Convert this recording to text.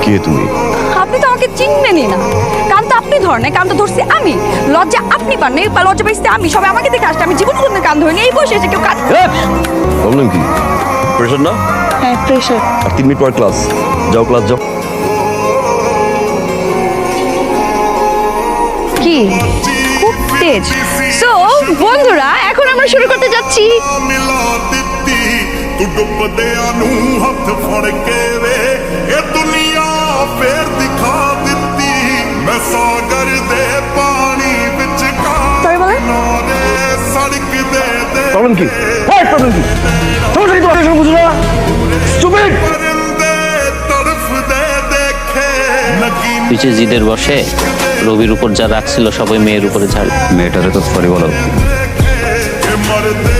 কে তুমি? আপনি তো আমাকে চিনবেনই না। কান তো আপনি ধরেন নাই, কান তো ধরছি আমি। লজ্জা আপনি পান নাই, লজ্জা পাইছি আমি। সবাই আমাকে দেখে আসছে, আমি জীবন কোনো কান ধরিনি। এই বসে এসে কেউ কান। প্রবলেম কি? প্রেশার না? হ্যাঁ, প্রেশার। আর 3 মিনিট পর ক্লাস। যাও ক্লাস যাও। কি খুব তেজ। সো বন্ধুরা, এখন আমরা শুরু করতে যাচ্ছি। ਮਿਲਾ ਦਿੱਤੀ ਤੂੰ ਡੁੱਬਦਿਆਂ ਨੂੰ ਹੱਥ ਫੜ ਕੇ ਵੇ ਇਹ ਦੁਨੀਆ ਫੇਰ ਦਿਖਾ ਦਿੱਤੀ ਮੈਂ ਸਾਗਰ ਦੇ ਪਾਣੀ ਵਿੱਚ Sorry, বলেন। ਕਾਰੇ ਸੜਕ ਦੇ প্রবলেম কি? প্রবলেম কি? তোমরা কি তোমার বুঝো না? স্টুপিড! ਪਰਿੰਦੇ ਤੜਫਦੇ ਦੇਖੇ ਨਗੀਨ পিছে জিদের বসে রবির উপর যা রাখছিল সবাই মেয়ের উপরে ঝাড়। মেয়েটারে তো সরি বলো। ਮਰਦੇ